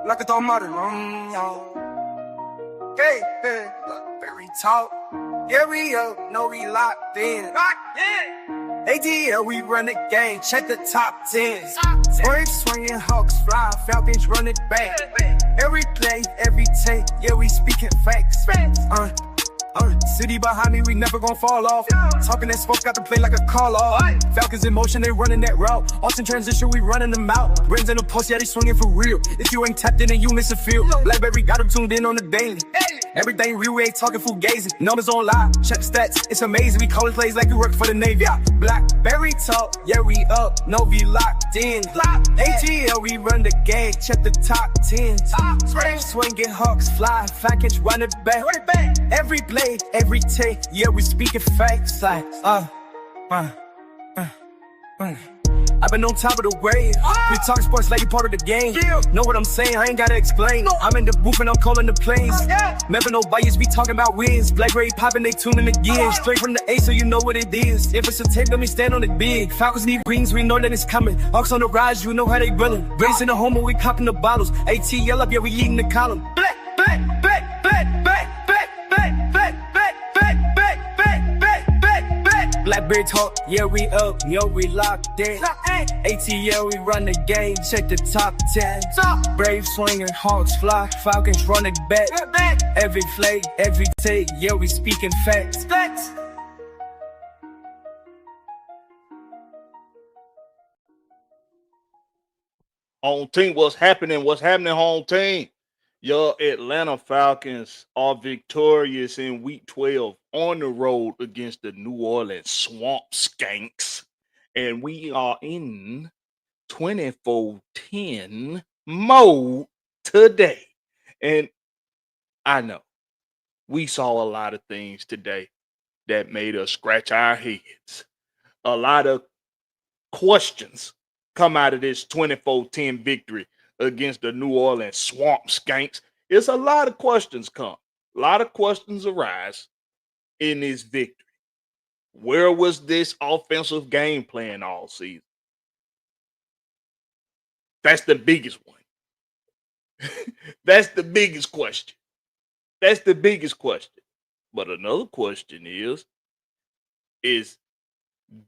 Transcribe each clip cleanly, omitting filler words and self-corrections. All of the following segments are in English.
like a tomate. Hey, hey, Blakberry talk. Yeah, we up, no, we locked in. ATL, we run the game, check the top 10. Braves swinging, Hawks fly, Falcons run it back. Every play, every take, yeah, we speaking facts. City behind me, we never gon' fall off. Talking that smoke, got to play like a call off. Falcons in motion, they running that route. Austin transition, we running them out. Brains in the post, yeah, they swinging for real. If you ain't tapped in, then you miss a field. Blakberry got them tuned in on the daily. Everything real, we ain't talking fugazi. Numbers on live, check the stats, it's amazing. We callin' plays like we work for the Navy. Blakberry talk, yeah, we up, no, we locked in. ATL, we run the game, check the top 10. Braves swinging, Hawks fly, Falcons run it back. Every play, every take, yeah, we speaking facts. Like, I've been on top of the wave. We talk sports like you part of the game. Know what I'm saying? I ain't gotta explain. I'm in the booth and I'm calling the plays. Never no bias, we talking about wins. Blakberry popping, they tuning again. Straight from the A, so you know what it is. If it's a tape, let me stand on it big. Falcons need rings, we know that it's coming. Hawks on the rise, you know how they running. Braves in the home, we copping the bottles. ATL up, yeah, we leading the column. Blakberry talk, yeah, we up, yo, we locked in. ATL, we run the game, check the top 10. Braves swinging, Hawks fly, Falcons run it back. Every play, every take, yeah, we speaking facts. Home team, what's happening? What's happening, home team? Your Atlanta Falcons are victorious in Week 12 on the road against the New Orleans Swamp Skanks. And we are in 24-10 mode today. And I know we saw a lot of things today that made us scratch our heads. A lot of questions come out of this 24-10 victory against the New Orleans Swamp Skanks. It's a lot of questions come. A lot of questions arise in this victory. Where was this offensive game plan all season? That's the biggest one. That's the biggest question. That's the biggest question. But another question is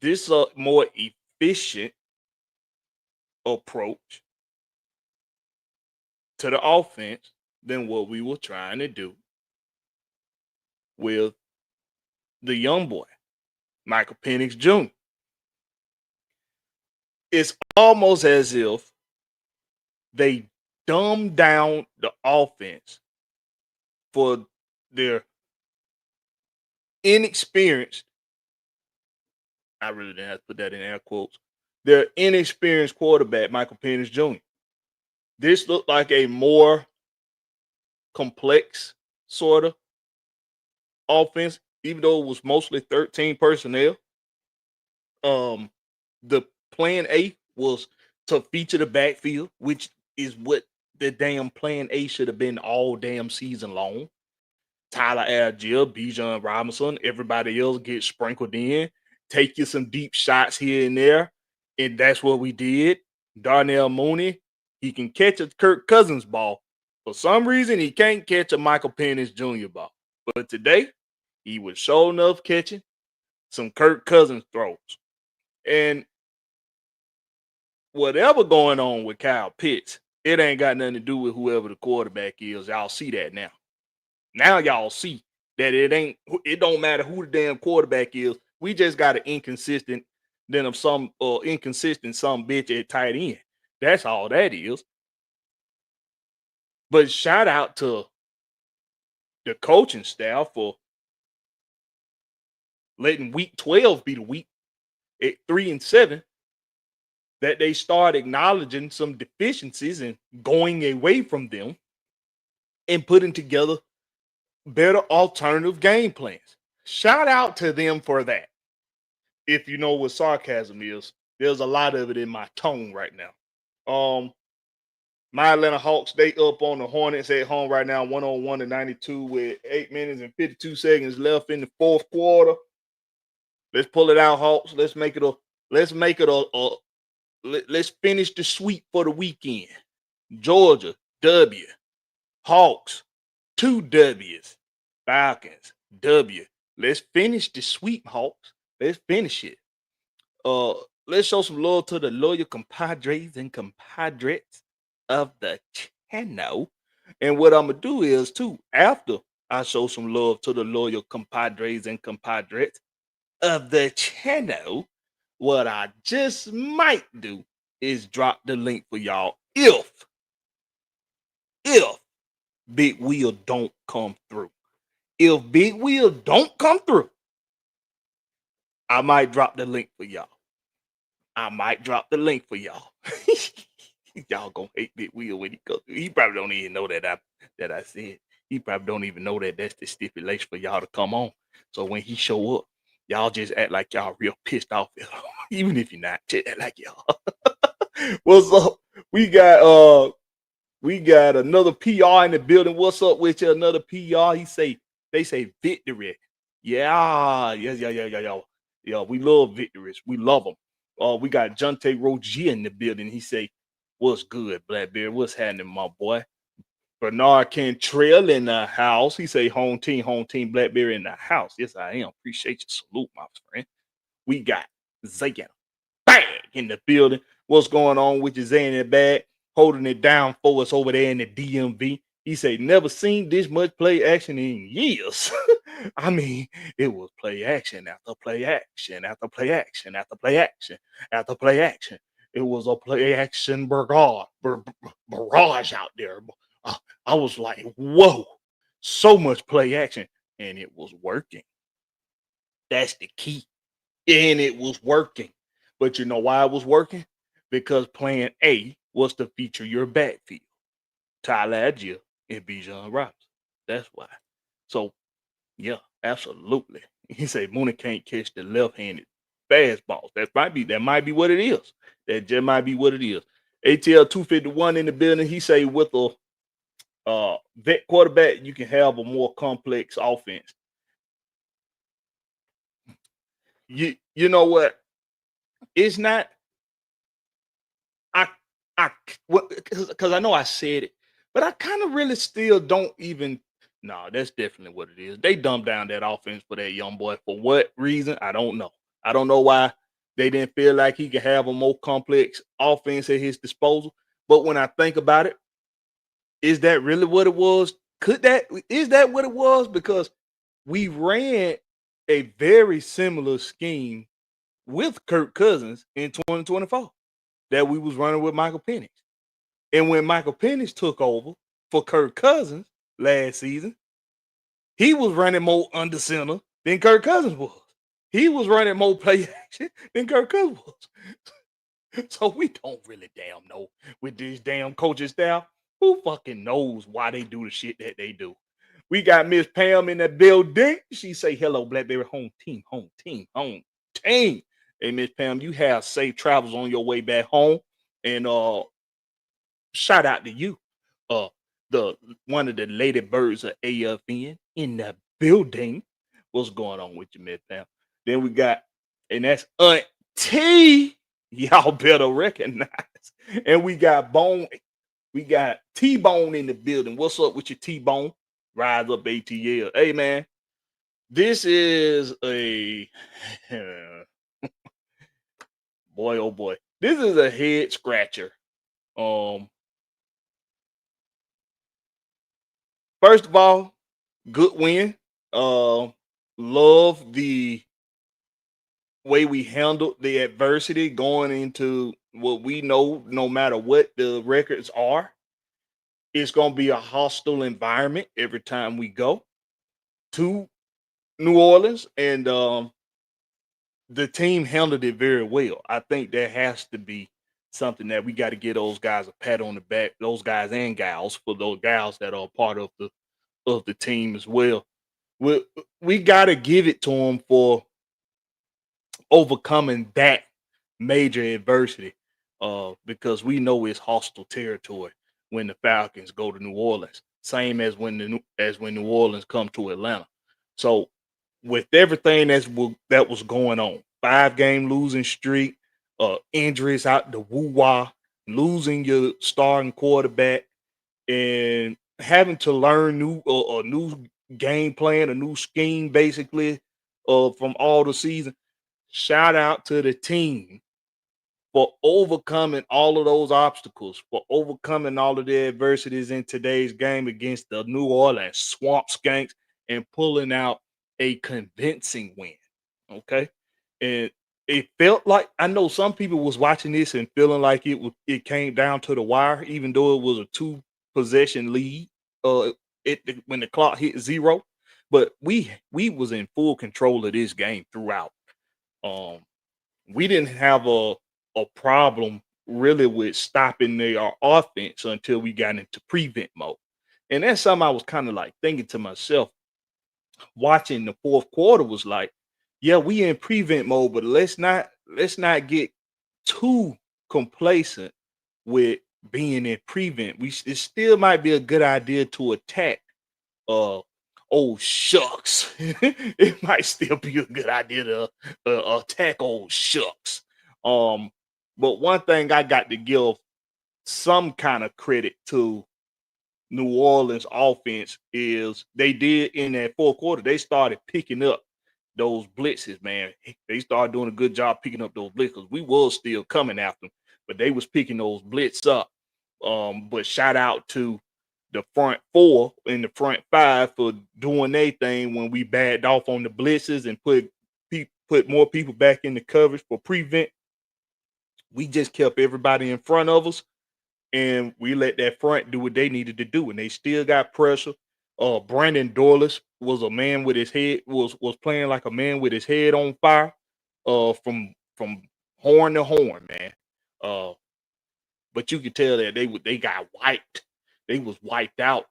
this a more efficient approach to the offense than what we were trying to do with the young boy, Michael Penix Jr.? It's almost as if they dumbed down the offense for their inexperienced, I really didn't have to put that in air quotes, their inexperienced quarterback, Michael Penix Jr. This looked like a more complex sort of offense, even though it was mostly 13 personnel. The plan A was to feature the backfield, which is what the damn plan A should have been all damn season long. Tyler Algier, Bijan Robinson, everybody else gets sprinkled in. Take you some deep shots here and there. And that's what we did. Darnell Mooney, he can catch a Kirk Cousins ball. For some reason, he can't catch a Michael Penix Jr. ball. But today, he was sure enough catching some Kirk Cousins throws. And whatever going on with Kyle Pitts, it ain't got nothing to do with whoever the quarterback is. Y'all see that now. Now y'all see that it don't matter who the damn quarterback is. We just got an inconsistent some bitch at tight end. That's all that is. But shout out to the coaching staff for letting Week 12 be the week at 3-7 that they start acknowledging some deficiencies and going away from them and putting together better alternative game plans. Shout out to them for that. If you know what sarcasm is, there's a lot of it in my tone right now. My Atlanta Hawks, they up on the Hornets at home right now, 101-92 with 8 minutes and 52 seconds left in the fourth quarter. Let's pull it out, Hawks. Let's finish the sweep for the weekend. Georgia, W. Hawks, 2 W's. Falcons, W. Let's finish the sweep, Hawks. Let's finish it. Let's show some love to the loyal compadres and compadres of the channel. And what I'm gonna do is too, after I show some love to the loyal compadres and compadres of the channel, what I just might do is drop the link for y'all if Big Wheel don't come through. If Big Wheel don't come through, I might drop the link for y'all. Y'all gonna hate Big Wheel when he comes through. He probably don't even know that I said. He probably don't even know that that's the stipulation for y'all to come on. So when he show up, y'all just act like y'all real pissed off at him. Even if you're not, just act like y'all. What's up? We got another PR in the building. What's up with you? Another PR. They say victory. Yeah. Yeah, we love victories. We love them. We got Jonte Rogier in the building. He say, "What's good, Blakberry? What's happening, my boy?" Bernard Cantrell in the house. He say, home team, Blakberry in the house. Yes, I am. Appreciate your salute, my friend. We got Zayn Bag in the building. What's going on with you, Zayn in the bag? Holding it down for us over there in the DMV. He say, never seen this much play action in years. I mean, it was play action after play action after play action after play action after play action. It was a play action barrage out there. I was like, whoa, so much play action. And it was working. That's the key. And it was working. But you know why it was working? Because plan A was to feature your backfield. Tyler Algier and Bijan Robinson. That's why. So, yeah, absolutely. He said Mooney can't catch the left-handed fastballs. That might be what it is. That just might be what it is. ATL 251 in the building. He say with a vet quarterback, you can have a more complex offense. You know what? It's not. Because I know I said it, but I kind of really still don't even. No, that's definitely what it is. They dumbed down that offense for that young boy. For what reason? I don't know. I don't know why they didn't feel like he could have a more complex offense at his disposal. But when I think about it, is that really what it was? Is that what it was? Because we ran a very similar scheme with Kirk Cousins in 2024 that we was running with Michael Penix. And when Michael Penix took over for Kirk Cousins last season, he was running more under center than Kirk Cousins was. He was running more play action than Kirk Cousins was. So we don't really damn know with this damn coaching staff. Who fucking knows why they do the shit that they do? We got Miss Pam in the building. She say, hello, Blakberry, home team. Hey, Miss Pam, you have safe travels on your way back home. And shout out to you. The one of the lady birds of AFN in the building. What's going on with you, Miss Pam? Then we got, and that's Aunt T. Y'all better recognize. And we got T-Bone in the building. What's up with your T-Bone? Rise up ATL. Hey man, this is a boy, oh boy. This is a head scratcher. First of all, good win. Love the way we handled the adversity going into what we know, no matter what the records are, it's going to be a hostile environment every time we go to New Orleans. And the team handled it very well. I think there has to be something that we got to get those guys a pat on the back, those guys and gals, for those gals that are part of the team as well. We got to give it to them for overcoming that major adversity, because we know it's hostile territory when the Falcons go to New Orleans, same as when New Orleans come to Atlanta. So with everything that was going on, 5-game losing streak, injuries out the woo-wah, losing your starting quarterback, and having to learn a new game plan, a new scheme, basically, from all the season. Shout out to the team for overcoming all of those obstacles, for overcoming all of the adversities in today's game against the New Orleans Swamp Skanks and pulling out a convincing win. Okay. And it felt like, I know some people was watching this and feeling like it came down to the wire, even though it was a 2 possession lead. When the clock hit 0, but we was in full control of this game throughout. Um, we didn't have a problem really with stopping their offense until we got into prevent mode. And that's something I was kind of like thinking to myself, watching the fourth quarter, was like, yeah, we in prevent mode, but let's not get too complacent with being in prevent. It still might be a good idea to attack. Oh shucks, it might still be a good idea to attack old shucks. Um, but one thing I got to give some kind of credit to New Orleans offense is they did in that fourth quarter. They started picking up those blitzes, man. They started doing a good job picking up those blitzes. We was still coming after them, but they was picking those blitz up. But shout out to the front four and the front five for doing their thing when we backed off on the blitzes and put more people back in the coverage for prevent. We just kept everybody in front of us, and we let that front do what they needed to do, and they still got pressure. Brandon Dorless was a man with his head was playing like a man with his head on fire, from horn to horn, man. But you could tell that they got wiped. They was wiped out.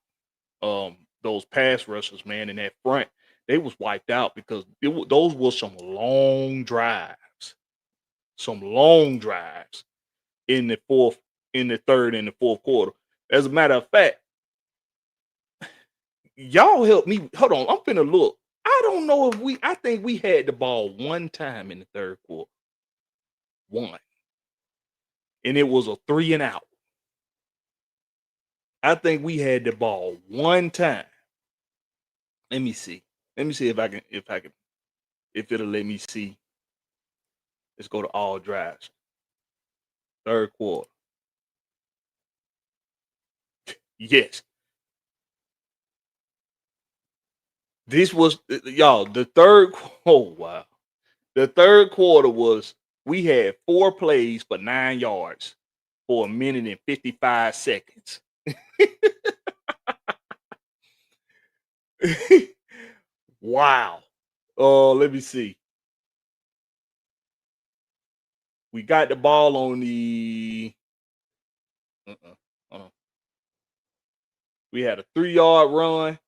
Those pass rushers, man, in that front, they was wiped out because those were some long drives in the third and the fourth quarter. As a matter of fact, y'all help me. Hold on, I'm finna look. I don't know if I think we had the ball one time in the third quarter. One. And it was a 3 and out. I think we had the ball one time. Let me see. Let me see if it'll let me see. Let's go to all drives. Third quarter. Yes. This was y'all, the third. Oh wow. The third quarter was, we had 4 plays for 9 yards for 1 minute and 55 seconds. Wow. Let me see. We got the ball on the hold on. We had a 3-yard run.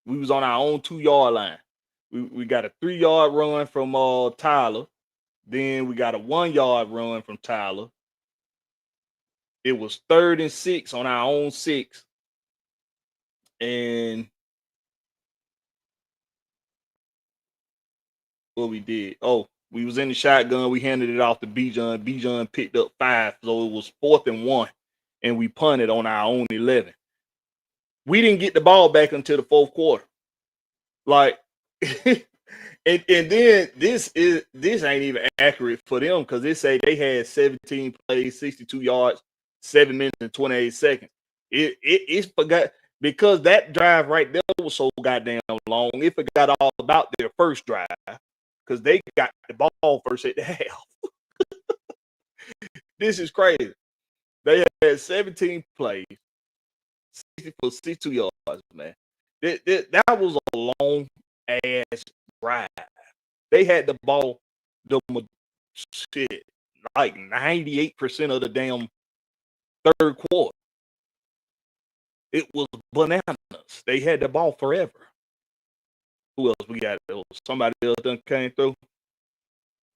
We was on our own 2-yard line. We got a 3-yard run from Tyler. Then we got a 1-yard run from Tyler. It was 3rd and 6 on our own 6. And what we did, we was in the shotgun. We handed it off to Bijan. Bijan picked up 5. So it was 4th and 1. And we punted on our own 11. We didn't get the ball back until the fourth quarter. Like, and then this ain't even accurate for them, because they say they had 17 plays, 62 yards, 7 minutes and 28 seconds. It's forgot, because that drive right there was so goddamn long. It forgot all about their first drive, because they got the ball first at the half. This is crazy. They had 17 plays, 60 for 62 yards, man. That was a long ass drive. They had the ball like 98% of the damn third quarter. It was bananas. They had the ball forever. Who else we got? Somebody else done came through.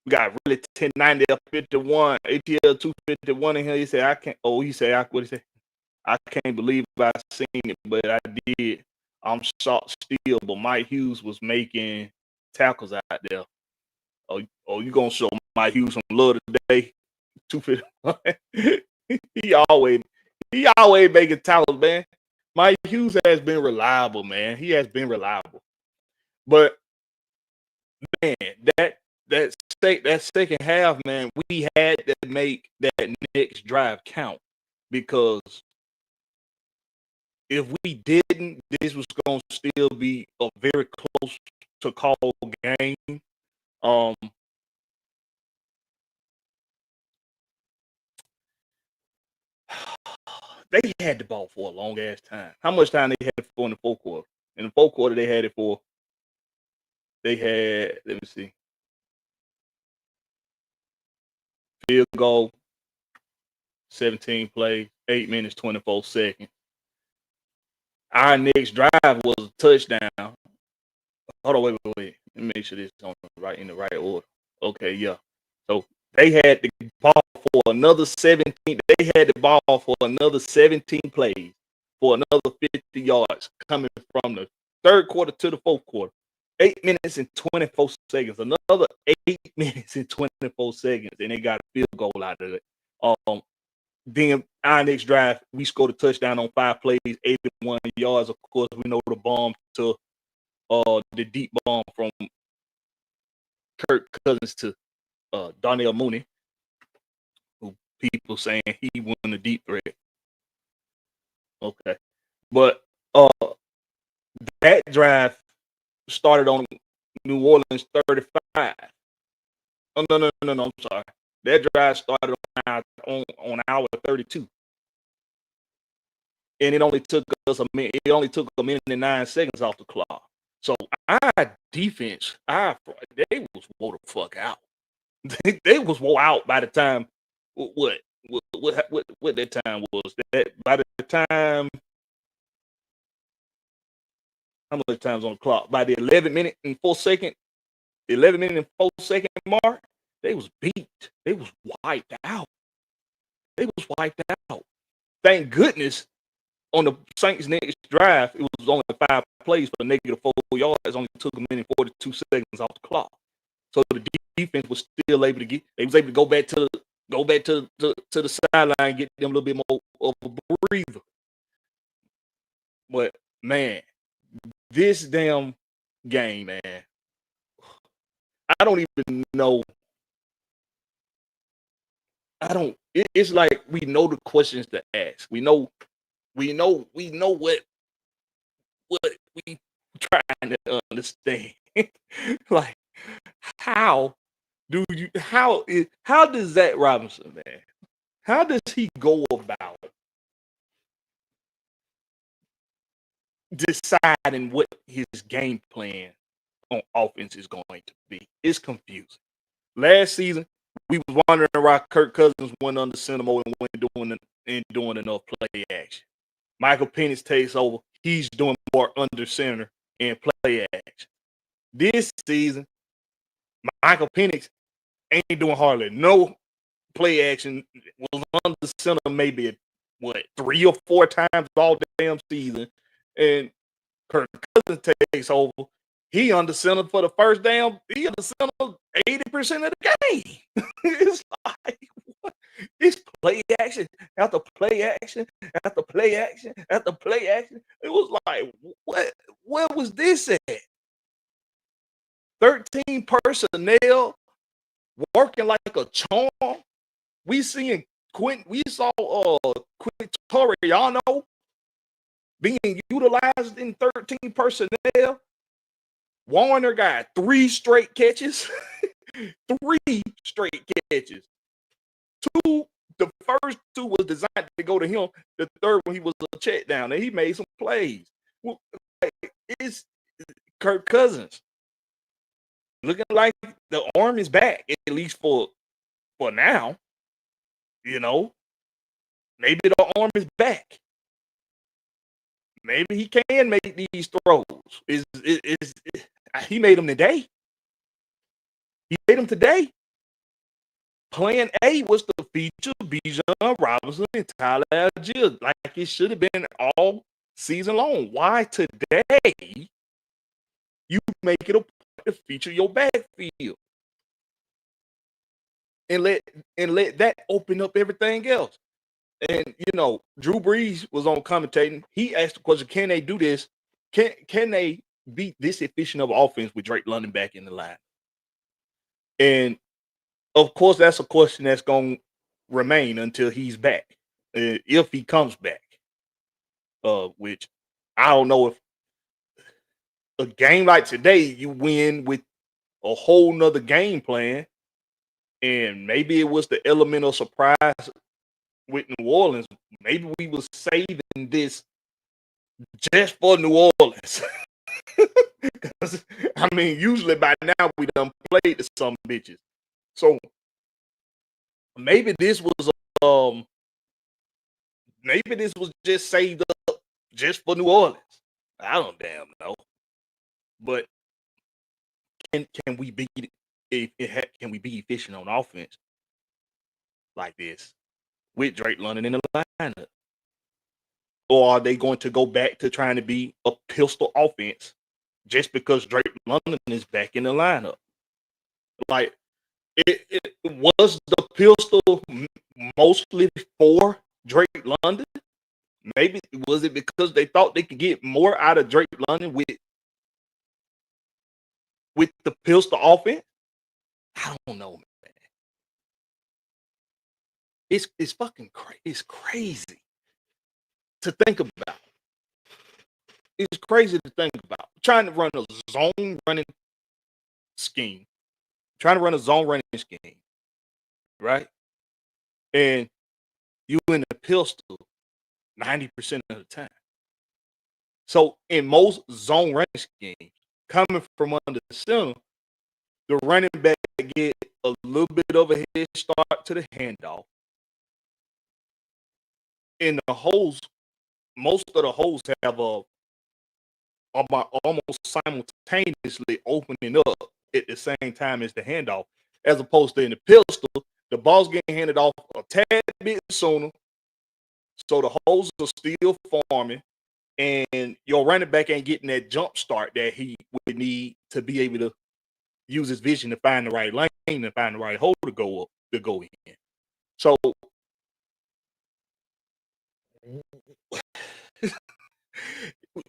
We got really 1090 51, ATL 251 in here. He said, I can't. Oh, he said, what he say? I can't believe I seen it, but I did. I'm shocked still, but Mike Hughes was making tackles out there. Oh, you gonna show Mike Hughes some love today? 251. he always making tackles, man. Mike Hughes has been reliable, man. He has been reliable. But man, that second half, man, we had to make that next drive count because if we didn't, this was going to still be a very close to call game. They had the ball for a long ass time. How much time they had it for in the fourth quarter? In the fourth quarter, they had it for. They had, let me see, field goal, 17 plays, 8 minutes, 24 seconds. Our next drive was a touchdown. Hold on, wait. Let me make sure this is in the right order. Okay, yeah. So they had the ball for another 17. They had the ball for another 17 plays for another 50 yards coming from the third quarter to the fourth quarter. 8 minutes and 24 seconds. Another 8 minutes and 24 seconds, and they got a field goal out of it. Then our next drive, we scored a touchdown on 5 plays, 81 yards. Of course, we know the bomb to the deep bomb from Kirk Cousins to Darnell Mooney, who people saying he won the deep threat. Okay. But that drive started on New Orleans 35. Oh, no, I'm sorry. That drive started on hour 32. And it only took us a minute. It only took a minute and 9 seconds off the clock. So our defense, they was wore the fuck out. They was wore out by the time. What that time was? That by the time. How many times on the clock? By the 11 minute and 4 second mark, they was beat. They was wiped out. Thank goodness on the Saints' next drive, it was only 5 plays for negative 4 yards. It only took a minute 42 seconds off the clock. So the defense was still able to get. They was able to go back to the sideline, get them a little bit more of a breather. But man, this damn game, man, I don't even know. It's like we know the questions to ask. We know what we trying to understand. Like, how does Zach Robinson, man? How does he go about deciding what his game plan on offense is going to be? It's confusing. Last season, we was wondering why Kirk Cousins went under center mode and wasn't doing enough play action. Michael Penix takes over. He's doing more under center and play action. This season, Michael Penix ain't doing hardly no play action. Was under center maybe 3 or 4 times all damn season, and Kirk Cousins takes over. He under center for the first damn. He under center 80% of the game. It's like what? It's play action after play action after play action after play action. It was like what? Where was this at? 13 personnel working like a charm. We seeing We saw Quint Toriano being utilized in 13 personnel. Warner got 3 straight catches. 3 straight catches. The first 2 was designed to go to him. The third one, he was a check down, and he made some plays. Well, it's Kirk Cousins looking like the arm is back, at least for now. You know, maybe the arm is back. Maybe he can make these throws. He made them today. Plan A was to feature Bijan Robinson and Tyler Algier like it should have been all season long. Why today you make it a point to feature your backfield and let that open up everything else? And Drew Brees was on commentating. He asked the question, can they do this? Can they be this efficient of offense with Drake London back in the line? And of course, that's a question that's going to remain until he's back, if he comes back. Which I don't know if a game like today you win with a whole nother game plan, and maybe it was the element of surprise with New Orleans. Maybe we was saving this just for New Orleans. Because I mean, usually by now we done played to some bitches. So maybe this was just saved up just for New Orleans. I don't damn know. But can we be can we be efficient on offense like this with Drake London in the lineup? Or are they going to go back to trying to be a pistol offense just because Drake London is back in the lineup? Like, it was the pistol mostly for Drake London? Maybe was it because they thought they could get more out of Drake London with the pistol offense? I don't know, man. It's fucking crazy. It's crazy to think about. It's crazy to think about. Trying to run a zone running scheme. Trying to run a zone running scheme. Right? And you in the pistol 90% of the time. So in most zone running schemes, coming from under the center, the running back get a little bit of a head start to the handoff. And the holes, most of the holes have almost simultaneously opening up at the same time as the handoff, as opposed to in the pistol, the ball's getting handed off a tad bit sooner, so the holes are still forming, and your running back ain't getting that jump start that he would need to be able to use his vision to find the right lane and find the right hole to go in. So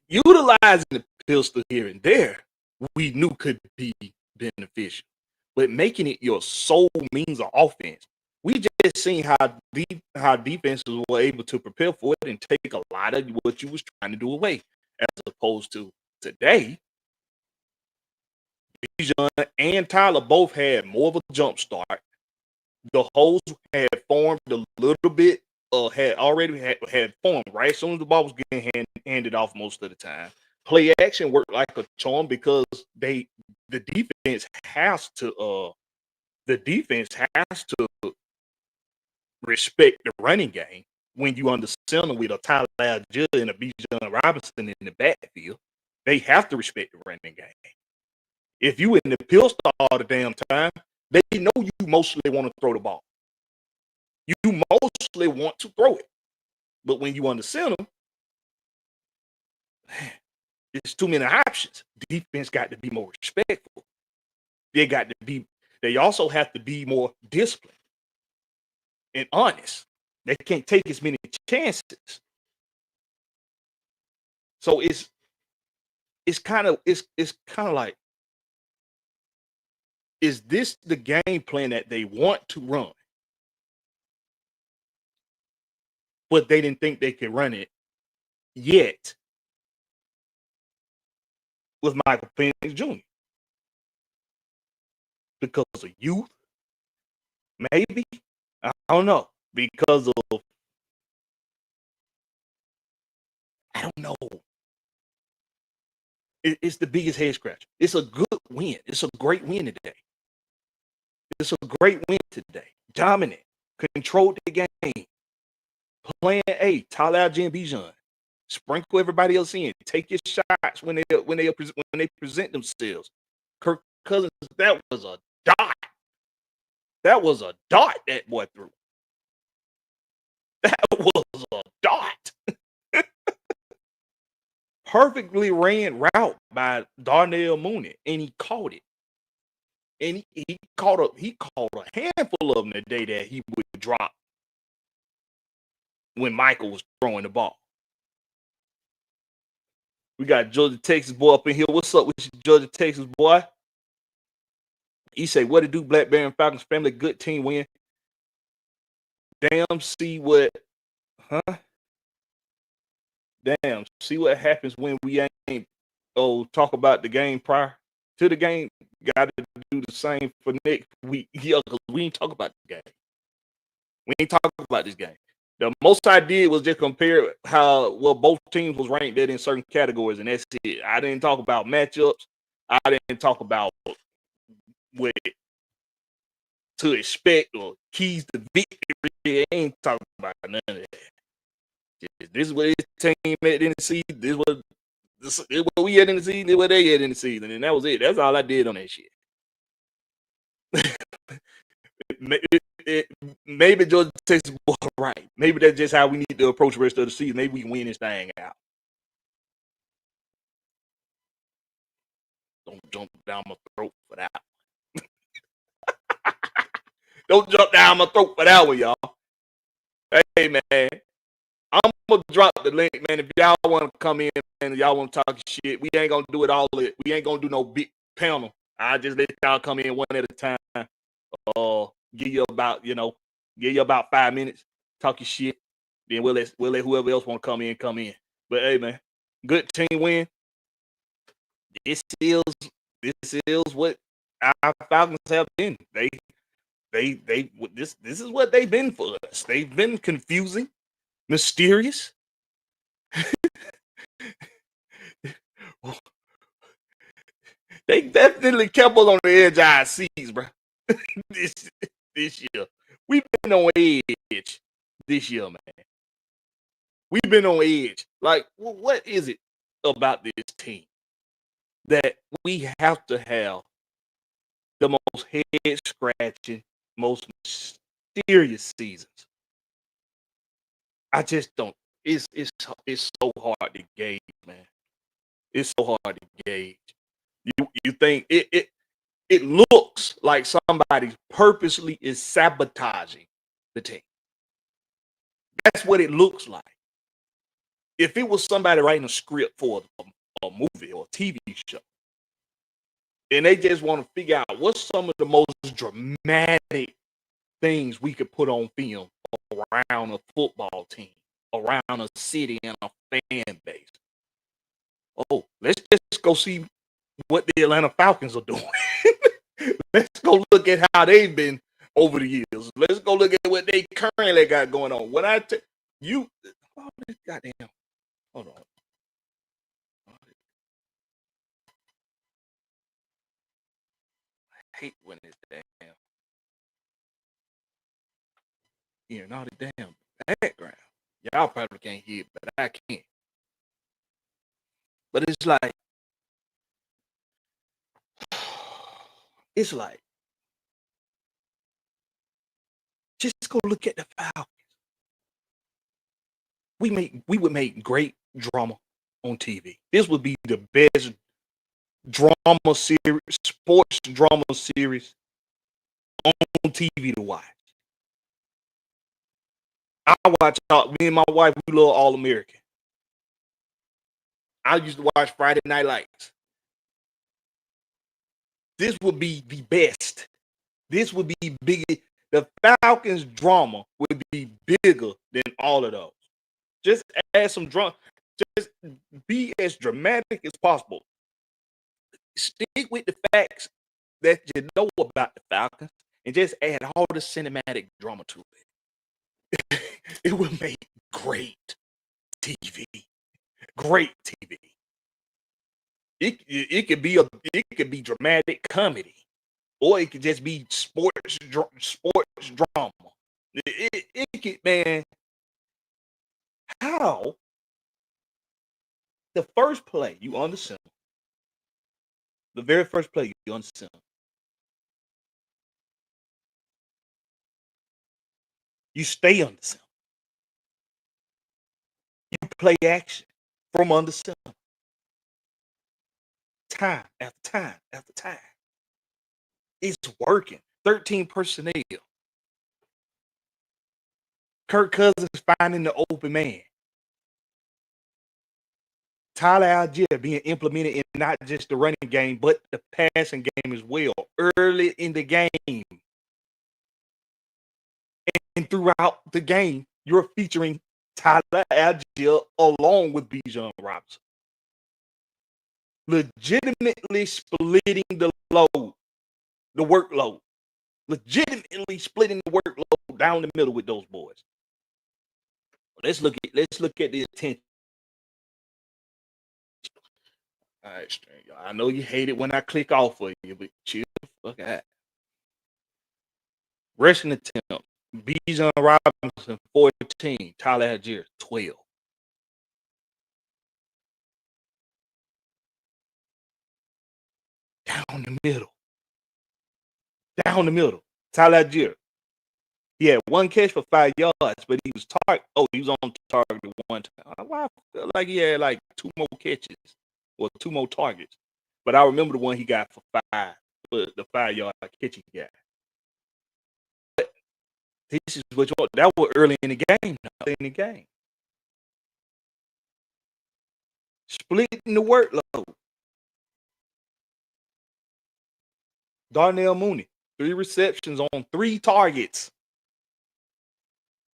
utilizing the pistol here and there, we knew could be beneficial. But making it your sole means of offense, we just seen how defenses were able to prepare for it and take a lot of what you was trying to do away, as opposed to today. Bijan and Tyler both had more of a jump start. The holes had formed a little bit, had already had formed right as soon as the ball was getting handed off most of the time. Play action worked like a charm because the defense has to respect the running game when you understand with a Tyler Algier and a Bijan Robinson in the backfield. They have to respect the running game. If you in the pistol all the damn time, they know you mostly want to throw the ball. You mostly want to throw it. But when you under center, there's too many options. Defense got to be more respectful. They also have to be more disciplined and honest. They can't take as many chances. So it's kind of like, is this the game plan that they want to run? But they didn't think they could run it yet with Michael Penix Jr. Because of youth? Maybe? I don't know. Because of, I don't know. It's the biggest head scratch. It's a good win. It's a great win today. It's a great win today. Dominant. Controlled the game. Plan A, Tyler Algier and Bijan. Sprinkle everybody else in. Take your shots when they present themselves. Kirk Cousins, that was a dot. That was a dot that boy threw. That was a dot. Perfectly ran route by Darnell Mooney, and he caught it. And he caught a handful of them the day that he would drop when Michael was throwing the ball. We got Georgia, Texas boy up in here. What's up with you, Georgia, Texas boy? He say, what to do, Blakberry and Falcons family? Good team win. Damn, see what, Damn, see what happens when we ain't, talk about the game prior to the game. Got to do the same for next week. Yeah, because we ain't talk about the game. We ain't talk about this game. The most I did was just compare how both teams was ranked in certain categories, and that's it. I didn't talk about matchups. I didn't talk about what to expect or keys to victory. I ain't talking about none of that. This is what this team at in the season. This is what we had in the season. This is what they had in the season, and that was it. That's all I did on that shit. Maybe Georgia Texas was right. Maybe that's just how we need to approach the rest of the season. Maybe we can win this thing out. Don't jump down my throat for that. Don't jump down my throat for that one, y'all. Hey, man. I'm going to drop the link, man. If y'all want to come in and y'all want to talk shit, we ain't going to do it all. We ain't going to do no big panel. I just let y'all come in one at a time. Give you about 5 minutes, talk your shit. Then we'll let whoever else want to come in. But hey, man, good team win. This is what our Falcons have been. This is what they've been for us. They've been confusing, mysterious. They definitely kept us on the edge of our seats, bro. this year. We've been on edge this year, man. We've been on edge. Like, what is it about this team that we have to have the most head-scratching, most mysterious seasons? I just don't. It's so hard to gauge, man. It's so hard to gauge. You think it looks like somebody purposely is sabotaging the team. That's what it looks like. If it was somebody writing a script for a movie or a TV show, and they just want to figure out what's some of the most dramatic things we could put on film around a football team, around a city and a fan base. Oh, let's just go see what the Atlanta Falcons are doing. Let's go look at how they've been over the years. Let's go look at what they currently got going on. When I tell you, oh, this goddamn, hold on. I hate when it's damn hearing all the damn background. Y'all probably can't hear it, but I can. But it's like, just go look at the Falcons. We would make great drama on TV. This would be the best drama series, sports drama series on TV to watch. I watch me and my wife, we love All American. I used to watch Friday Night Lights. This would be the best. This would be bigger. The Falcons drama would be bigger than all of those. Just add some drama. Just be as dramatic as possible. Stick with the facts that you know about the Falcons and just add all the cinematic drama to it. It would make great TV. Great TV. It could be dramatic comedy, or it could just be sports drama. It could, man. How the first play you on the center, the very first play you on the center, you stay on the center. You play action from under center. Time after time after time. It's working. 13 personnel. Kirk Cousins finding the open man. Tyler Algier being implemented in not just the running game, but the passing game as well, early in the game. And throughout the game, you're featuring Tyler Algier along with Bijan Robinson. Legitimately splitting the load, the workload. Legitimately splitting the workload down the middle with those boys. Let's look at the attention. All right, String. I know you hate it when I click off for you, but chill the fuck out. Rushing attempt. Bijan Robinson 14. Tyler Algier 12. Down the middle. Down the middle. Tyler Algier. He had one catch for 5 yards, but he was he was on target one time. I feel like he had like 2 more catches or 2 more targets. But I remember the one he got for 5, the 5-yard catch he got. But this is what you want. That was early in the game. Early in the game. Splitting the workload. Darnell Mooney, 3 receptions on 3 targets.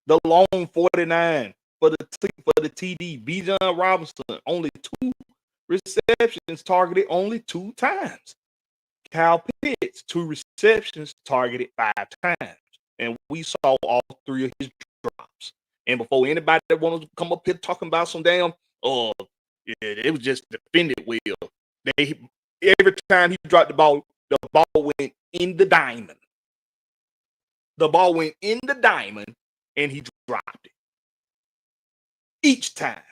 The long 49 for the TD. Bijan Robinson, only 2 receptions targeted only 2 times. Kyle Pitts, 2 receptions targeted 5 times. And we saw all 3 of his drops. And before anybody that wanted to come up here talking about some damn, it was just defended well. Every time he dropped the ball went in the diamond. The ball went in the diamond, and he dropped it. Each time.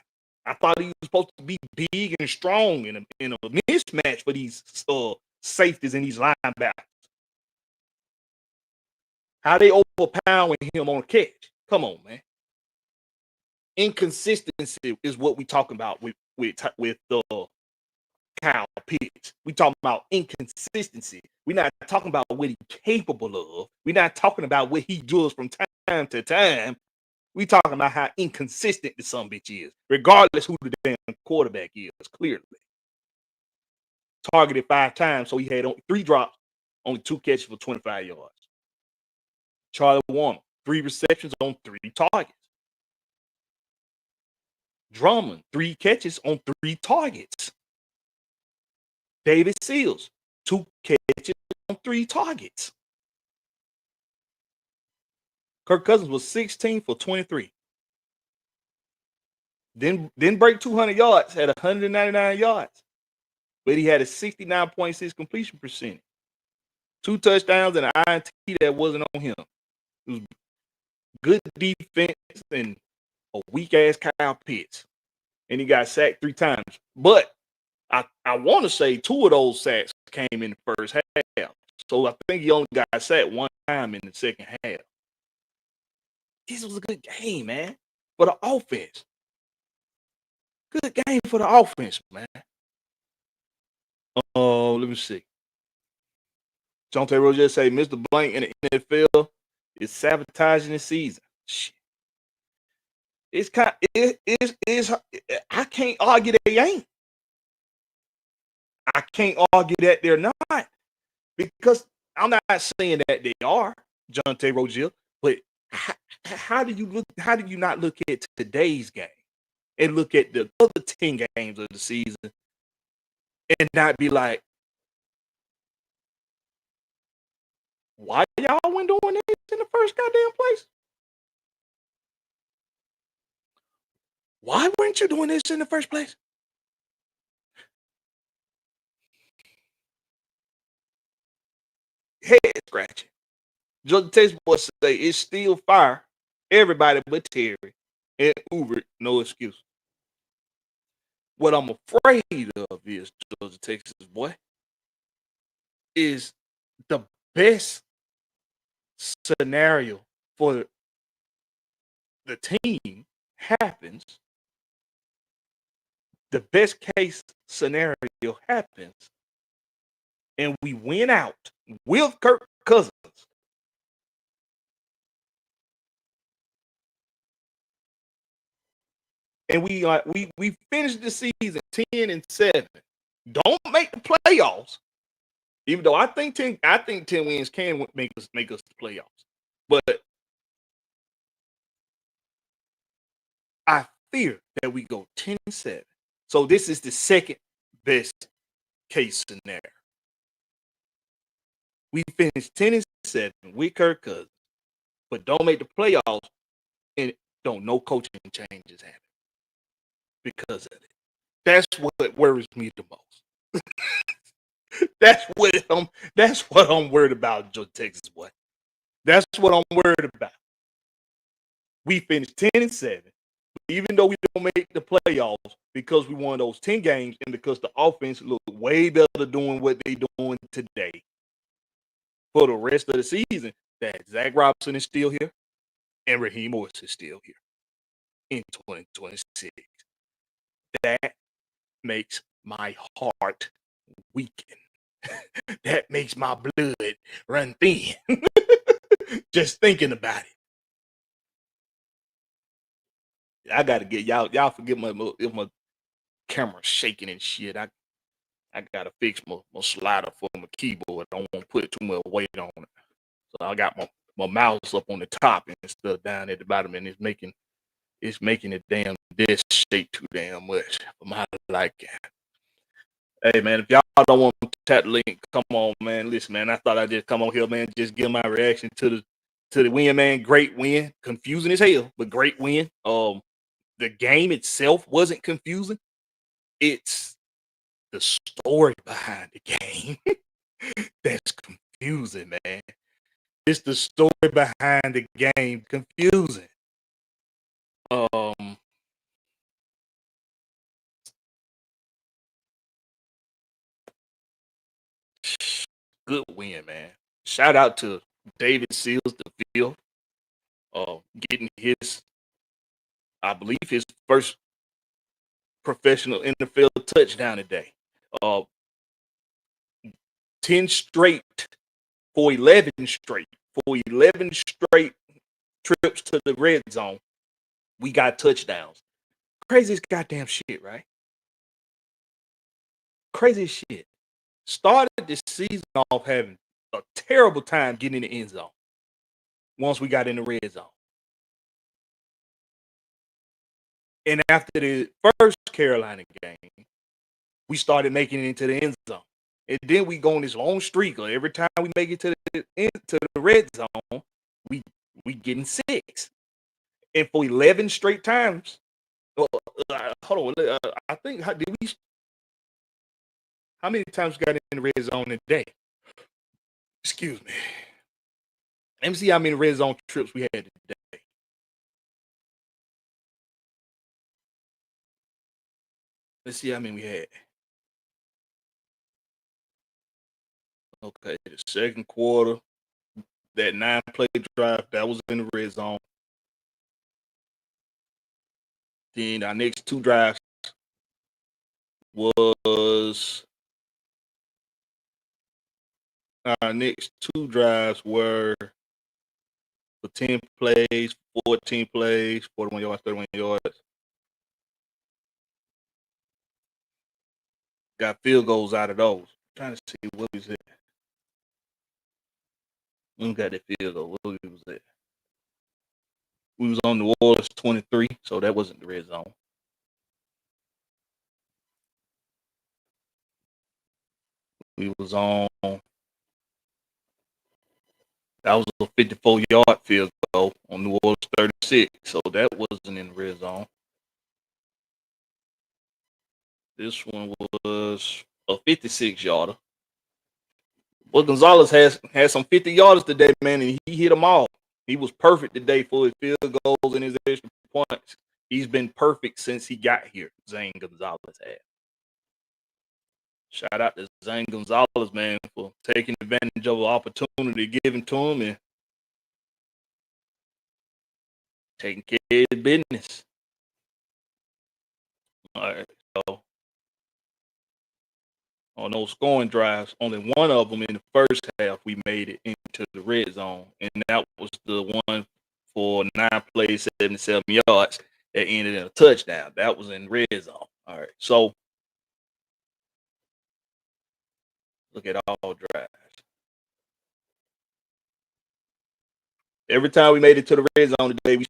I thought he was supposed to be big and strong in a mismatch for these safeties and these linebackers. How they overpowering him on a catch? Come on, man. Inconsistency is what we talking about with Kyle Pitts. We talking about inconsistency. We're not talking about what he's capable of. We're not talking about what he does from time to time. We talking about how inconsistent the son bitch is, regardless who the damn quarterback is, clearly. Targeted 5 times, so he had 3 drops, only 2 catches for 25 yards. Charlie Warner, 3 receptions on 3 targets. Drummond, 3 catches on 3 targets. David Seals, 2 catches on 3 targets. Kirk Cousins was 16 for 23. Didn't break 200 yards, had 199 yards. But he had a 69.6 completion percentage. 2 touchdowns and an INT that wasn't on him. It was good defense and a weak-ass Kyle Pitts. And he got sacked 3 times. But I want to say 2 of those sacks came in the first half. So I think he only got sacked 1 time in the second half. This was a good game, man, for the offense. Good game for the offense, man. Let me see. Jonte Roger say Mr. Blank in the NFL is sabotaging the season. Shit. It's I can't argue they ain't. I can't argue that they're not, because I'm not saying that they are, Jonte Roger, but how do you not look at today's game and look at the other 10 games of the season and not be like, why y'all weren't doing this in the first goddamn place? Why weren't you doing this in the first place? Head scratching. Just taste boys say it's still fire. Everybody but Terry and Uber, no excuse. What I'm afraid of is, Georgia, Texas boy, is the best scenario for the team happens. The best case scenario happens, and we win out with Kirk Cousins. and we finished the season 10-7. Don't make the playoffs. Even though I think 10 wins can make us the playoffs. But I fear that we go 10-7. So this is the second best case scenario. We finished 10-7 with Kirk Cousins, but don't make the playoffs, and don't no coaching changes happen because of it. That's what worries me the most. That's what I'm worried about, Joe Texas boy. That's what I'm worried about. We finished 10-7. Even though we don't make the playoffs because we won those 10 games and because the offense looked way better doing what they're doing today. For the rest of the season, that Zach Robinson is still here and Raheem Morris is still here in 2026. That makes my heart weaken. That makes my blood run thin. Just thinking about it. I gotta get y'all forget my camera shaking and shit. I gotta fix my slider for my keyboard. I don't want to put too much weight on it. So I got my mouse up on the top and stuff down at the bottom, and it's making it damn this shake too damn much for my liking. Hey man, if y'all don't want to tap the link, come on man. Listen man, I thought I'd just come on here, man, just give my reaction to the win, man. Great win. Confusing as hell, but great win. The game itself wasn't confusing. It's the story behind the game that's confusing, man. It's the story behind the game confusing. Good win, man. Shout out to David Seals, the field, getting I believe his first professional NFL touchdown today. 10 straight for 11 straight. For 11 straight trips to the red zone, we got touchdowns. Craziest goddamn shit, right? Crazy shit. Started this season off having a terrible time getting in the end zone once we got in the red zone. And after the first Carolina game, we started making it into the end zone. And then we go on this long streak. Every time we make it to the red zone, we getting 6. And for 11 straight times, hold on. I think how many times we got in the red zone today? Excuse me. Let me see how many red zone trips we had today. Let's see how many we had. Okay, the second quarter, that 9-play drive, that was in the red zone. Then our next 2 drives were for 10 plays, 14 plays, 41 yards, 31 yards. Got field goals out of those. I'm trying to see what was it. We got that field goal. What was it? We was on New Orleans 23, so that wasn't the red zone. We was on. That was a 54-yard field goal on New Orleans 36, so that wasn't in the red zone. This one was a 56-yarder. Well, Gonzalez had some 50-yarders today, man, and he hit them all. He was perfect today for his field goals and his extra points. He's been perfect since he got here, Zane Gonzalez had. Shout out to Zane Gonzalez, man, for taking advantage of an opportunity given to him and taking care of his business. All right, so on those scoring drives, only one of them in the first half we made it into the red zone, and that was the one for 9 plays, 77 yards. that ended in a touchdown. That was in red zone. All right. So look at all drives. Every time we made it to the red zone today,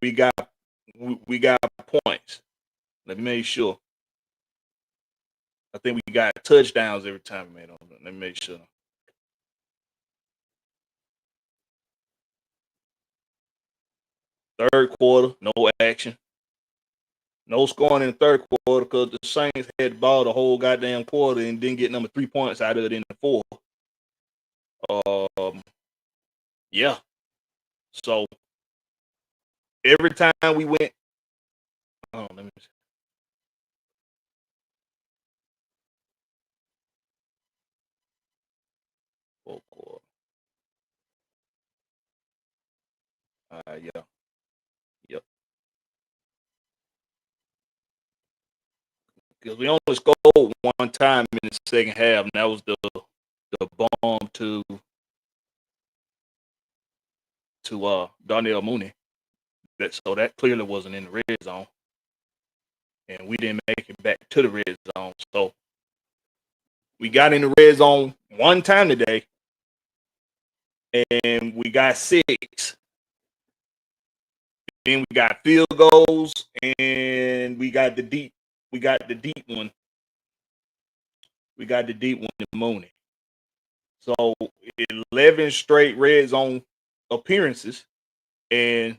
we got points. Let me make sure. I think we got touchdowns every time we made on. Let me make sure. Third quarter, no action. No scoring in the third quarter because the Saints had the ball the whole goddamn quarter and didn't get number 3 points out of it in the fourth. Yeah. So every time we went, let me see. Fourth quarter. Yeah. Yep. Because we only scored one time in the second half, and that was the bomb to Darnell Mooney. So that clearly wasn't in the red zone, and we didn't make it back to the red zone. So we got in the red zone one time today, and we got 6. Then we got field goals, and we got the deep one. We got the deep one to Mooney. So 11 straight red zone appearances, and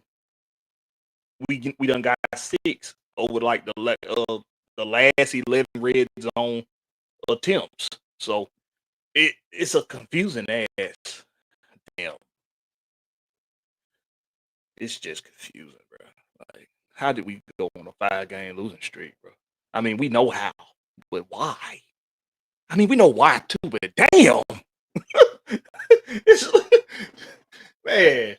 we done got 6 over like the last 11 red zone attempts. So it's a confusing ass. Damn, it's just confusing, bro. Like, how did we go on a 5-game losing streak, bro? I mean, we know how, but why? I mean, we know why too, but damn, it's, man.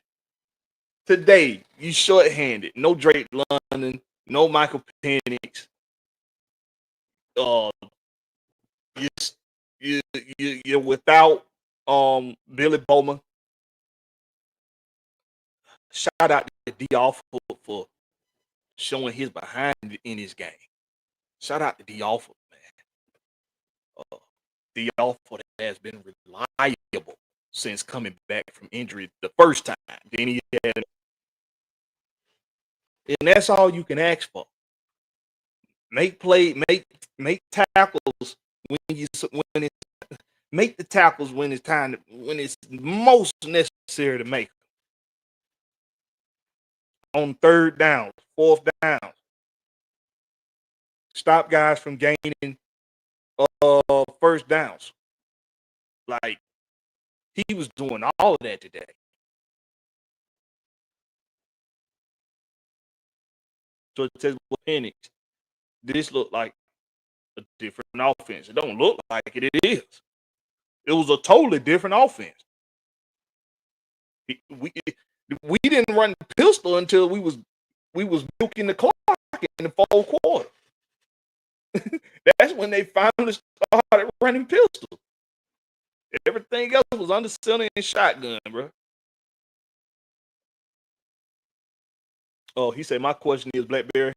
Today you shorthanded. No Drake London. No Michael Penix. You're without Billy Bowman. Shout out to D. for showing his behind in his game. Shout out to D. man. D. has been reliable since coming back from injury the first time. Then he had, and that's all you can ask for. Make tackles when make the tackles when it's time when it's most necessary to make them. On third down, fourth down. Stop guys from gaining first downs. Like, he was doing all of that today. So it says Penix, this looked like a different offense. It don't look like it. It is. It was a totally different offense. We didn't run the pistol until we was milking the clock in the fourth quarter. That's when they finally started running pistol. Everything else was under center and shotgun, bro. Oh, he said, my question is, Blakberry,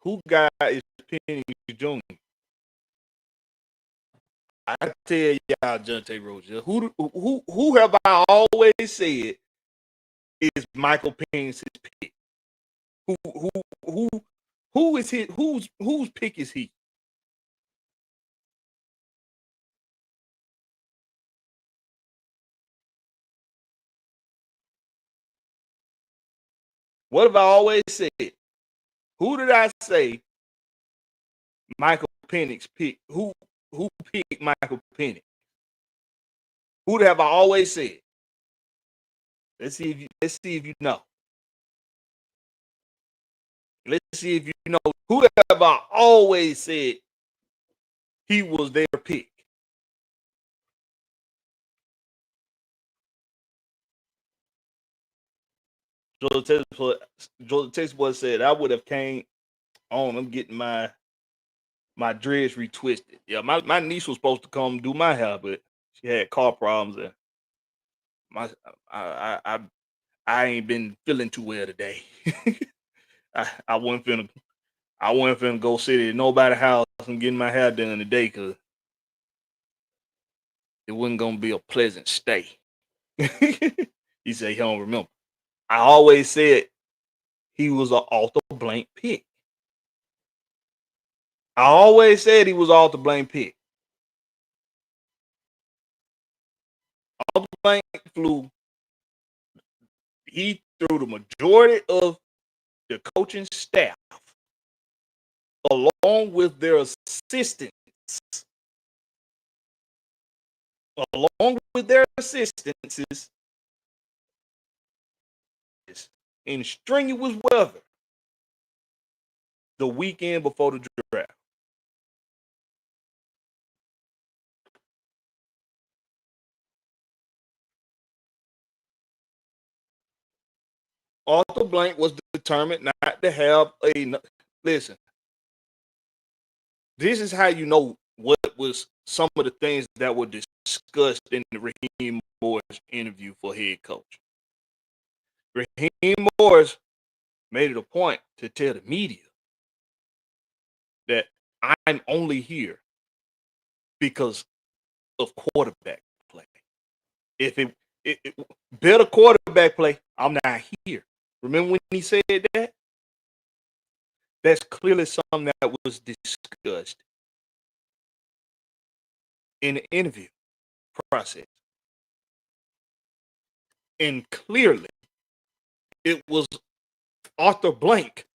who guy is Penny Jr.? I tell y'all, Jonte Roger, who have I always said is Michael Penix's pick? Who is his? Whose pick is he? What have I always said? Who did I say Michael Penix picked? Who picked Michael Penix? Who have I always said? Let's see if you know. Let's see if you know. Who have I always said he was their pick? Jordan Texas boy said I would have came on. I'm getting my dreads retwisted. Yeah, my niece was supposed to come do my hair, but she had car problems and I ain't been feeling too well today. I wasn't finna go sit at nobody's house and getting my hair done today because it wasn't gonna be a pleasant stay. He said he don't remember. I always said he was an Arthur Blank pick. I always said he was Arthur Blank pick. Arthur Blank flew. He threw the majority of the coaching staff along with their assistants, in strenuous weather the weekend before the draft. Arthur Blank was determined not to have a listen. This is how you know what was some of the things that were discussed in the Raheem Morris interview for head coach. Raheem Morris made it a point to tell the media that I'm only here because of quarterback play. If it better quarterback play, I'm not here. Remember when he said that? That's clearly something that was discussed in the interview process. And clearly, it was Arthur Blank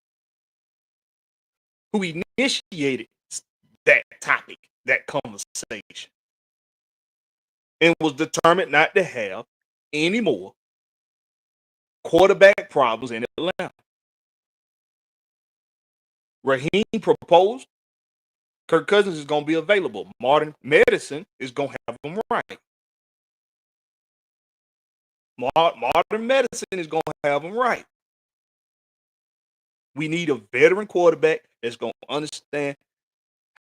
who initiated that topic, that conversation, and was determined not to have any more quarterback problems in Atlanta. Raheem proposed Kirk Cousins is going to be available. Modern medicine is going to have him right. Modern medicine is going to have him right. We need a veteran quarterback that's going to understand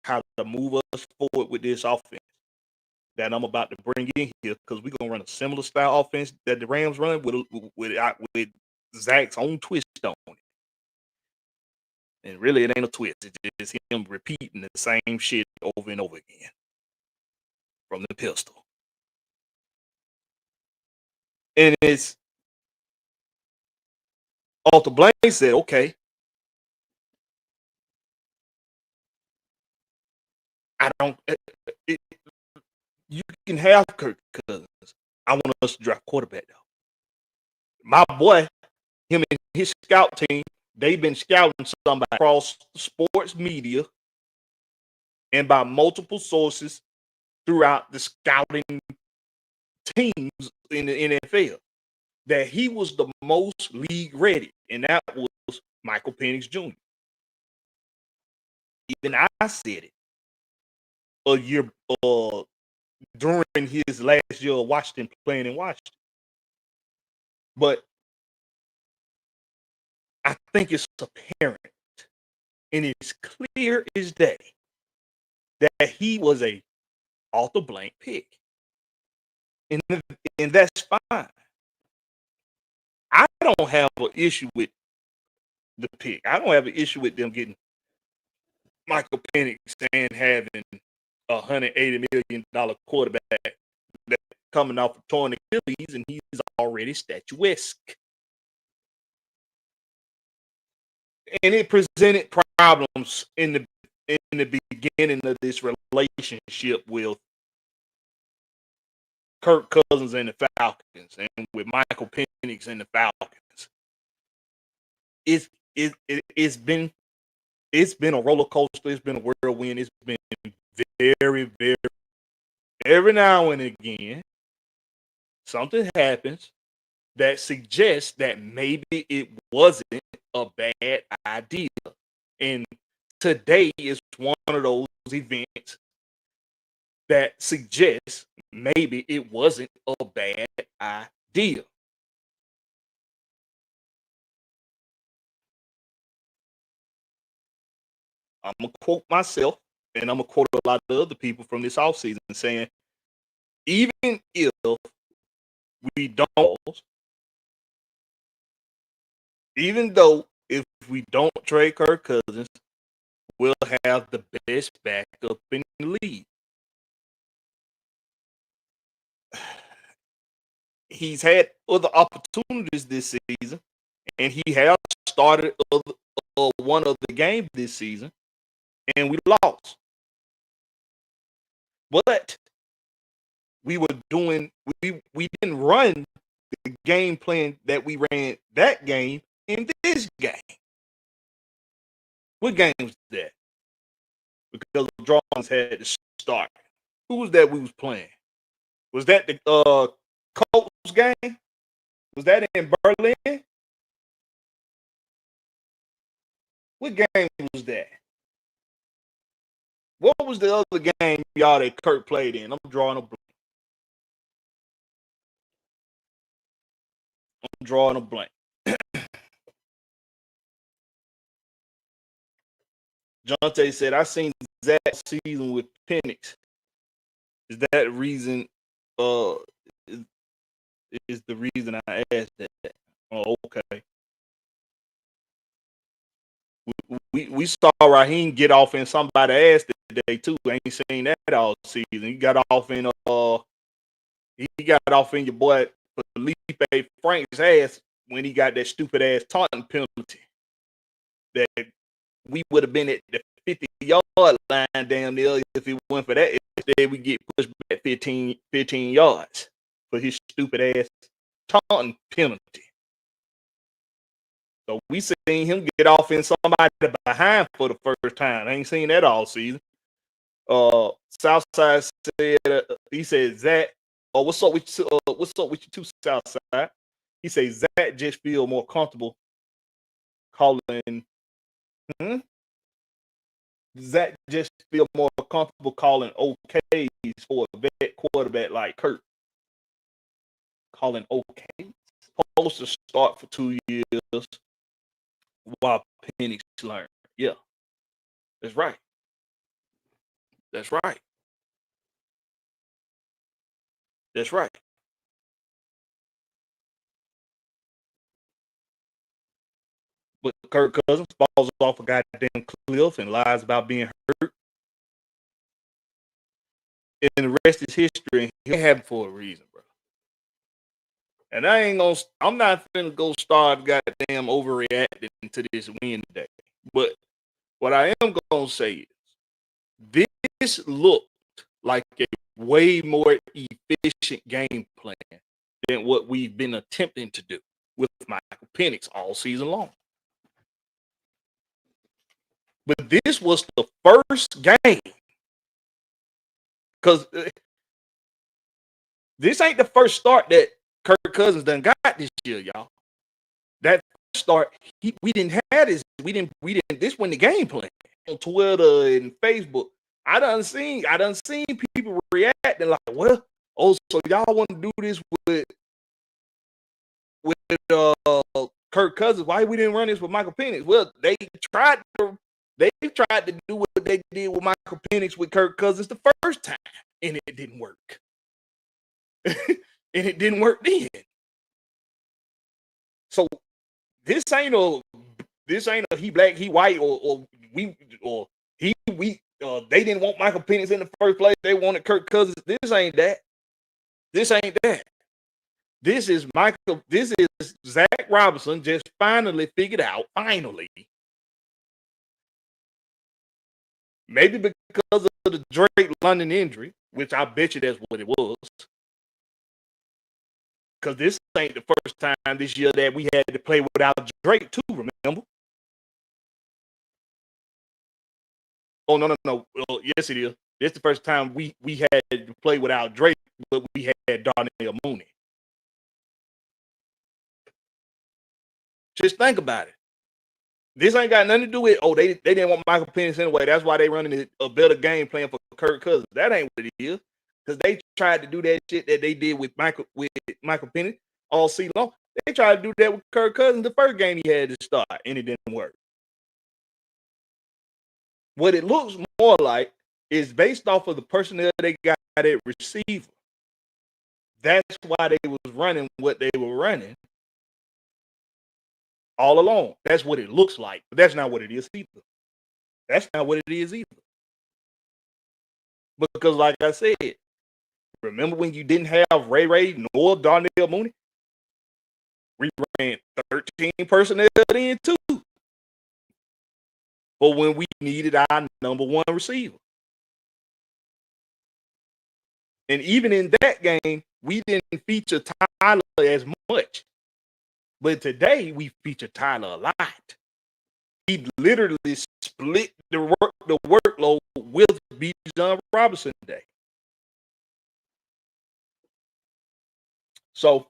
how to move us forward with this offense that I'm about to bring in here because we're going to run a similar style offense that the Rams run with Zach's own twist on it. And really, it ain't a twist. It's just him repeating the same shit over and over again from the pistol. And it's Arthur Blank said, okay, you can have Kirk Cousins. I want us to draft quarterback, though. My boy, him and his scout team, they've been scouting somebody across sports media and by multiple sources throughout the scouting teams in the NFL that he was the most league ready, and that was Michael Penix Jr. Even I said it a year during his last year of Washington, playing in Washington. But I think it's apparent and it's clear as day that he was a Arthur Blank pick. And that's fine. I don't have an issue with the pick. I don't have an issue with them getting Michael Penix and having $180 million quarterback that coming off of torn Achilles, and he's already statuesque. And it presented problems in the beginning of this relationship with Kirk Cousins and the Falcons, and with Michael Penix and the Falcons. It's been a roller coaster. It's been a whirlwind. It's been very, very. Every now and again, something happens that suggests that maybe it wasn't a bad idea. And today is one of those events that suggests maybe it wasn't a bad idea. I'm going to quote myself, and I'm going to quote a lot of other people from this offseason saying, even if we don't, even though if we don't trade Kirk Cousins, we'll have the best backup in the league. He's had other opportunities this season, and he has started one of the games this season, and we lost. But we didn't run the game plan that we ran that game in this game. What game was that? Because the drawings had to start. Who was that we was playing? Was that the Colts game? Was that in Berlin? What game was that? What was the other game y'all that Kurt played in? I'm drawing a blank. Jonte said, I seen Zach season with Penix. Is that the reason? Is the reason I asked that? Oh, okay. We saw Raheem get off in somebody's ass today too. I ain't seen that all season. He got off in your boy Felipe Frank's ass when he got that stupid ass taunting penalty. That we would have been at the 50-yard line damn near if it weren't for that. Instead, we get pushed back 15 yards for his stupid ass taunting penalty. So we seen him get off in somebody behind for the first time. I ain't seen that all season. Southside said he said Zach. Oh, what's up with you two Southside? He says Zach just feel more comfortable calling. Zach just feel more comfortable calling OKs for a vet quarterback like Kurt. Calling OKs. Supposed to start for 2 years while Penix learn. Yeah, that's right. That's right. That's right. But Kirk Cousins falls off a goddamn cliff and lies about being hurt. And the rest is history. He happened for a reason, bro. And I'm not finna go start goddamn overreacting to this win today. But what I am gonna say is this looked like a way more efficient game plan than what we've been attempting to do with Michael Penix all season long. But this was the first game. Because this ain't the first start that Kirk Cousins done got this year, y'all. That start, we didn't have this. We didn't. This wasn't the game plan on Twitter and Facebook. I done seen people reacting like, well, so y'all want to do this with Kirk Cousins? Why we didn't run this with Michael Penix? Well, they tried to do what they did with Michael Penix with Kirk Cousins the first time, and it didn't work. And it didn't work then. So this ain't a he black, he white, or they didn't want Michael Penix in the first place. They wanted Kirk Cousins. This ain't that. This is Zach Robinson just finally figured out, maybe because of the Drake London injury, which I bet you that's what it was. Because this ain't the first time this year that we had to play without Drake, too, remember? Oh, no. Oh, yes, it is. This is the first time we had to play without Drake, but we had Darnell Mooney. Just think about it. This ain't got nothing to do with, they didn't want Michael Penix anyway. That's why they running a better game plan for Kirk Cousins. That ain't what it is. Because they tried to do that shit that they did with Michael Penix all season long. They tried to do that with Kirk Cousins the first game he had to start, and it didn't work. What it looks more like is based off of the personnel they got at receiver. That's why they was running what they were running. all along. That's what it looks like, but that's not what it is either. That's not what it is either. Because, like I said, remember when you didn't have Ray nor Darnell Mooney? We ran 13 personnel then too. But when we needed our number one receiver. And even in that game, we didn't feature Tyler as much. But today we feature Tyler a lot. He literally split the workload with Bijan Robinson today. So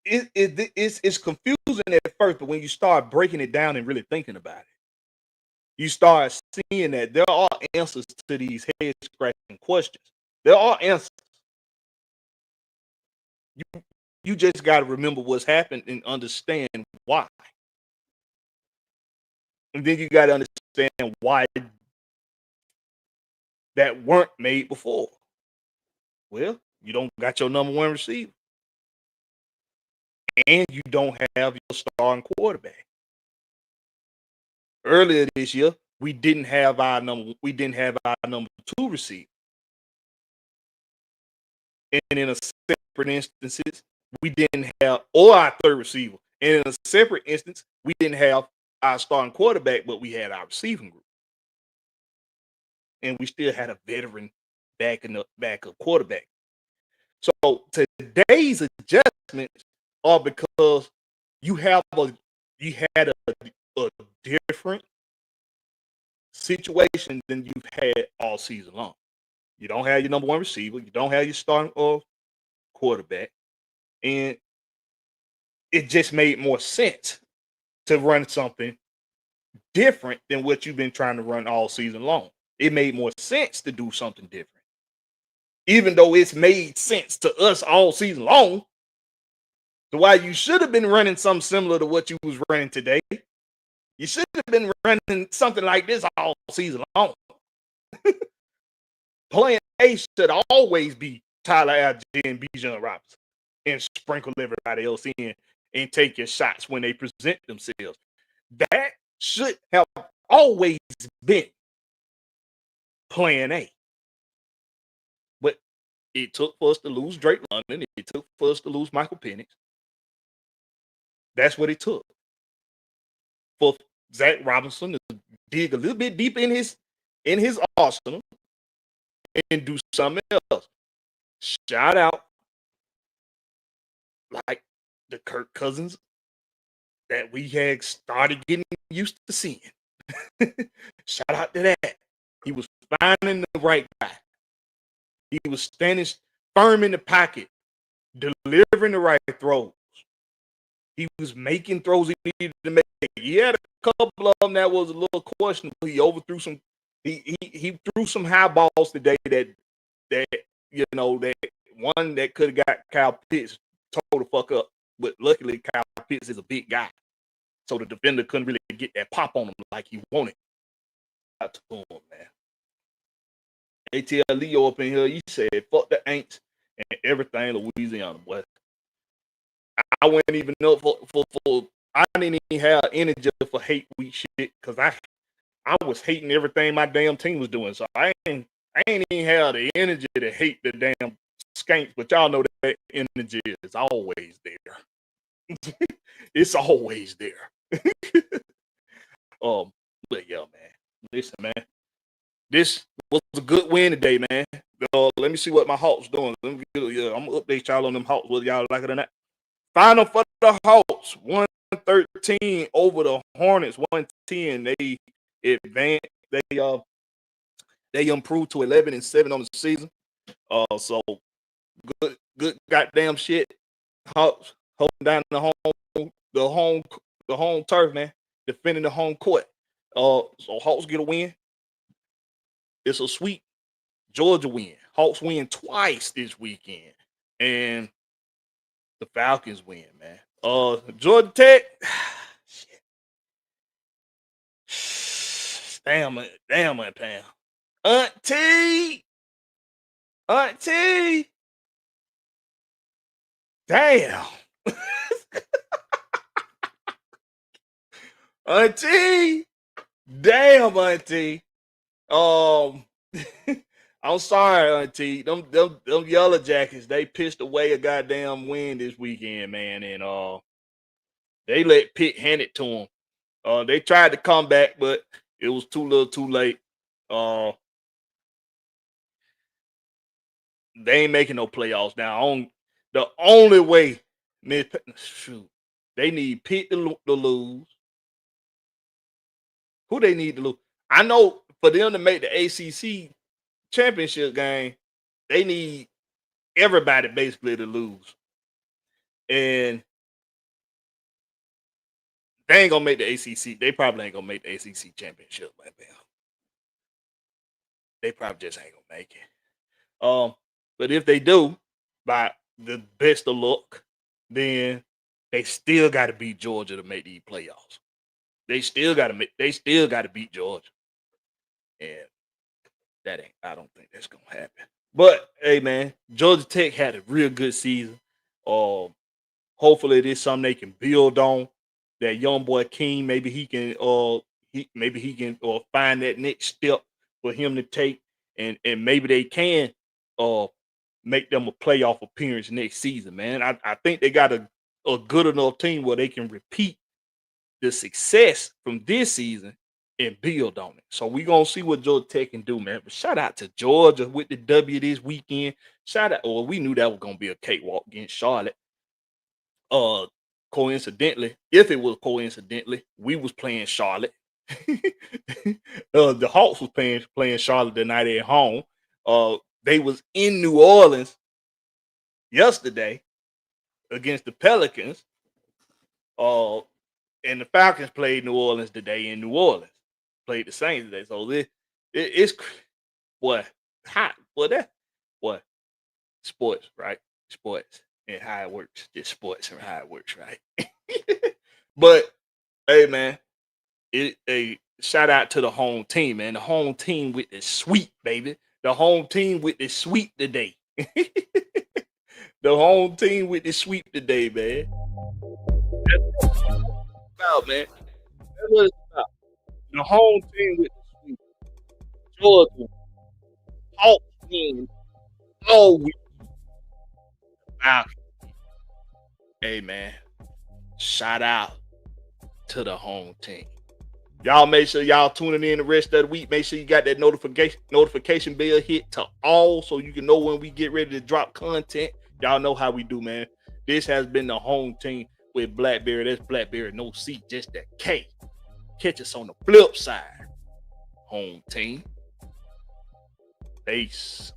it's confusing at first, but when you start breaking it down and really thinking about it, you start seeing that there are answers to these head scratching questions. There are answers. You just got to remember what's happened and understand why. And then you got to understand why that weren't made before. Well, you don't got your number one receiver. And you don't have your starting quarterback. Earlier this year, we didn't have our number two receiver. And in a separate instances, we didn't have, or our third receiver. And in a separate instance, we didn't have our starting quarterback, but we had our receiving group. And we still had a veteran backup quarterback. So today's adjustments are because you had a different situation than you've had all season long. You don't have your number one receiver. You don't have your starting quarterback. And it just made more sense to run something different than what you've been trying to run all season long. It made more sense to do something different. Even though it's made sense to us all season long. So why you should have been running something similar to what you was running today. You should have been running something like this all season long. Plan A should always be Tyler Algier and Bijan Robinson and sprinkle everybody else in and take your shots when they present themselves. That should have always been plan A. But it took for us to lose Drake London. It took for us to lose Michael Penix. That's what it took. For Zach Robinson to dig a little bit deep in his arsenal and do something else. Shout out like the Kirk Cousins that we had started getting used to seeing. Shout out to that. He was finding the right guy. He was standing firm in the pocket, delivering the right throws. He was making throws he needed to make. He had a couple of them that was a little questionable. He overthrew some. He threw some high balls today that one that could have got Kyle Pitts tore the fuck up. But luckily, Kyle Pitts is a big guy, so the defender couldn't really get that pop on him like he wanted. Out to him, man. ATL Leo up in here, he said, "Fuck the Aints and everything Louisiana, boy." I went even up for I didn't even have energy for hate week shit because I was hating everything my damn team was doing. So I ain't even have the energy to hate the damn Skanks, but y'all know that energy is always there. It's always there. But yeah, man. Listen, man. This was a good win today, man. Let me see what my Hawks doing. I'm gonna update y'all on them Hawks, whether y'all like it or not. Final for the Hawks, 113 over the Hornets, 110. They advanced. They improved to 11-7 on the season. So good goddamn shit. Hawks holding down the home turf, man. Defending the home court. So Hawks get a win. It's a sweet Georgia win. Hawks win twice this weekend. And the Falcons win, man. Georgia Tech. Shit. Damn it, Pam. Auntie. Damn. Auntie. Damn, Auntie. I'm sorry, Auntie. Them Yellow Jackets, they pissed away a goddamn win this weekend, man. And they let Pitt hand it to them. They tried to come back, but it was too little too late. They ain't making no playoffs now. The only way, shoot, they need Pitt to lose. Who they need to lose? I know for them to make the ACC championship game, they need everybody basically to lose. And they ain't gonna make the ACC. They probably ain't gonna make the ACC championship, man. They probably just ain't gonna make it. But if they do, by the best of luck, then they still got to beat Georgia to make these playoffs. They still got to beat Georgia, and I don't think that's gonna happen. But hey, man, Georgia Tech had a real good season. Hopefully, it is something they can build on. That young boy King, maybe he can find that next step for him to take, and maybe they can make them a playoff appearance next season, man. I think they got a good enough team where they can repeat the success from this season and build on it. So we're gonna see what Georgia Tech can do, man. But shout out to Georgia with the W this weekend. We knew that was gonna be a cakewalk against Charlotte. Coincidentally, if it was coincidentally, we was playing Charlotte. The Hawks was playing Charlotte tonight at home. They was in New Orleans yesterday against the Pelicans. And the Falcons played New Orleans today in New Orleans. Played the Saints today. So it's what sports, right? Sports and how it works. Just sports and how it works, right? But hey, man, a shout out to the home team, man. The home team with the sweep, baby. The home team with the sweep today. The home team with the sweep today, man. That's what it's about, man. That's what it's about. The home team with the sweep. Georgia, Hawks team, all week. Falcons. Hey, man. Shout out to the home team. Y'all make sure y'all tuning in the rest of the week. Make sure you got that notification bell hit to all so you can know when we get ready to drop content. Y'all know how we do, man. This has been the home team with Blakberry. That's Blakberry, no C, just that K. Catch us on the flip side. Home team. Peace.